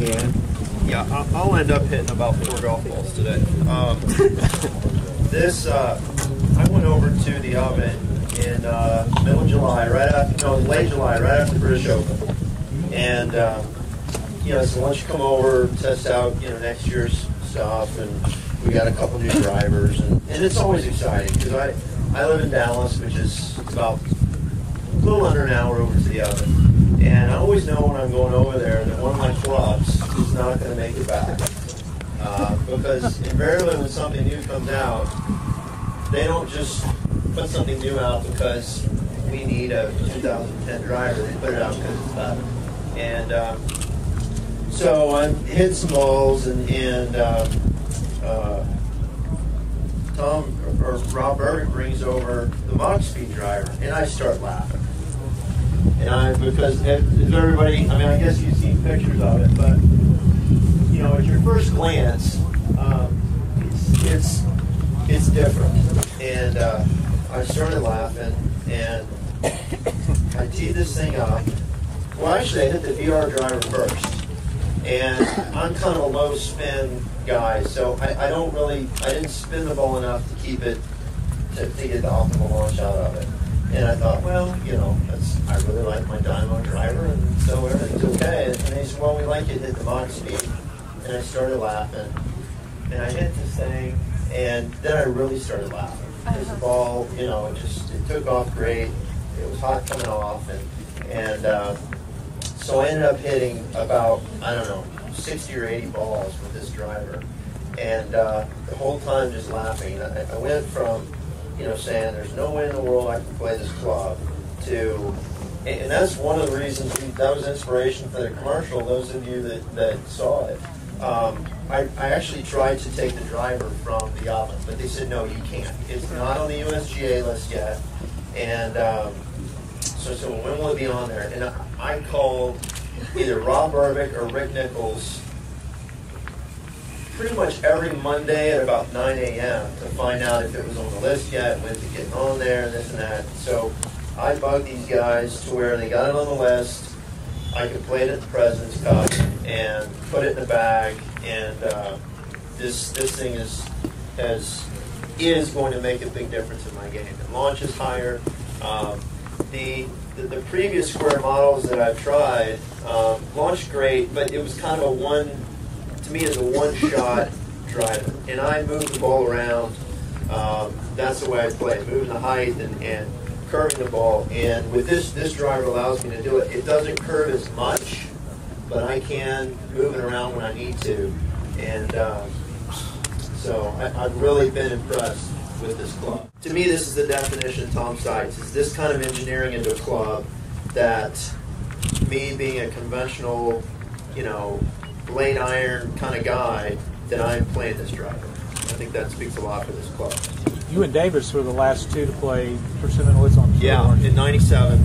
can. Yeah, I'll end up hitting about 4 golf balls today. I went over to the oven in middle of July, late July, right after the British Open. And, so why don't you come over, test out, next year's stuff, and we got a couple new drivers, and it's always exciting, because I live in Dallas, which is about a little under an hour over to the oven. And I always know when I'm going over there that one of my clubs is not going to make it back. Because invariably when something new comes out, they don't just put something new out because we need a 2010 driver. They put it out because it's better. And so I hit some balls, and Rob Burdick brings over the MachSpeed driver, and I start laughing. And because everybody, I guess you've seen pictures of it, but at your first glance, it's different. And I started laughing, and I teed this thing up. Well, actually, I hit the VR driver first, and I'm kind of a low spin guy, so I didn't spin the ball enough to keep it to get the optimal launch out of it. And I thought, well, I really like my Dynamo driver, and so everything's okay. And they said, well, we like it at the MachSpeed. And I started laughing, and I hit this thing, and then I really started laughing. Because the ball, it took off great. It was hot coming off, and so I ended up hitting about, 60 or 80 balls with this driver. And the whole time just laughing. I went from saying there's no way in the world I can play this club to, and that's one of the reasons that was inspiration for the commercial. Those of you that saw it, I actually tried to take the driver from the oven, but they said no, you can't. It's not on the USGA list yet, and so when will it be on there? And I called either Rob Burdick or Rick Nichols pretty much every Monday at about 9 a.m. to find out if it was on the list yet, when's it getting on there, and this and that. So I bugged these guys to where they got it on the list. I could play it at the President's Cup and put it in the bag, and this thing is going to make a big difference in my game. It launches higher. The previous square models that I've tried launched great, but it was kind of to me, it's a one-shot driver. And I move the ball around. That's the way I play, moving the height and curving the ball. And with this driver allows me to do it. It doesn't curve as much, but I can move it around when I need to. And so I've really been impressed with this club. To me, this is the definition of Tom Seitz. It's this kind of engineering into a club that me being a conventional, blade iron kind of guy, that I'm playing this driver. I think that speaks a lot for this club. You and Davis were the last two to play Persimmon Woods on tour. Yeah, in '97.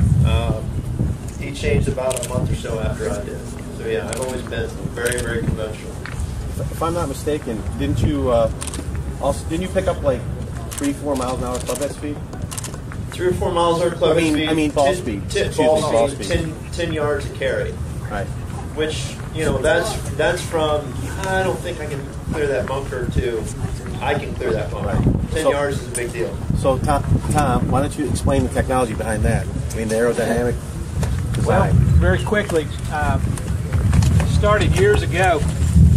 He changed about a month or so after I did. So yeah, I've always been very, very conventional. If I'm not mistaken, didn't you pick up like 3-4 miles an hour club head speed? 3 or 4 miles an hour club speed. I mean ball speed. Ball speed. 10 yards a carry. Right. Which, that's from, I don't think I can clear that bunker to, I can clear that bunker. Right. 10 yards is a big deal. So, Tom, why don't you explain the technology behind that? I mean, the aerodynamic design. Well, very quickly, started years ago,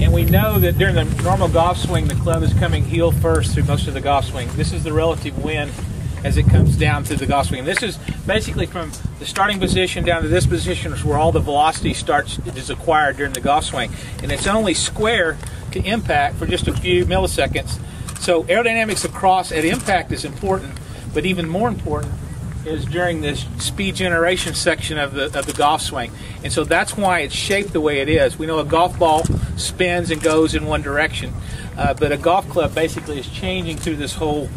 and we know that during the normal golf swing, the club is coming heel first through most of the golf swing. This is the relative wind as it comes down to the golf swing. And this is basically from the starting position down to this position is where all the velocity is acquired during the golf swing. And it's only square to impact for just a few milliseconds. So aerodynamics across at impact is important, but even more important is during this speed generation section of the golf swing. And so that's why it's shaped the way it is. We know a golf ball spins and goes in one direction, but a golf club basically is changing through this whole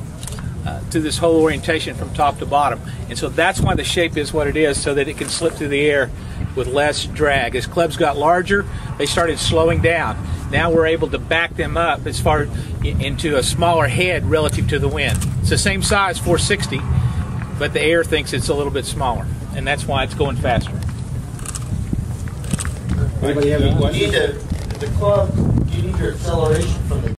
orientation from top to bottom. And so that's why the shape is what it is, so that it can slip through the air with less drag. As clubs got larger, they started slowing down. Now we're able to back them up as far into a smaller head relative to the wind. It's the same size, 460, but the air thinks it's a little bit smaller, and that's why it's going faster. Anybody have any questions? the club, you need your acceleration from the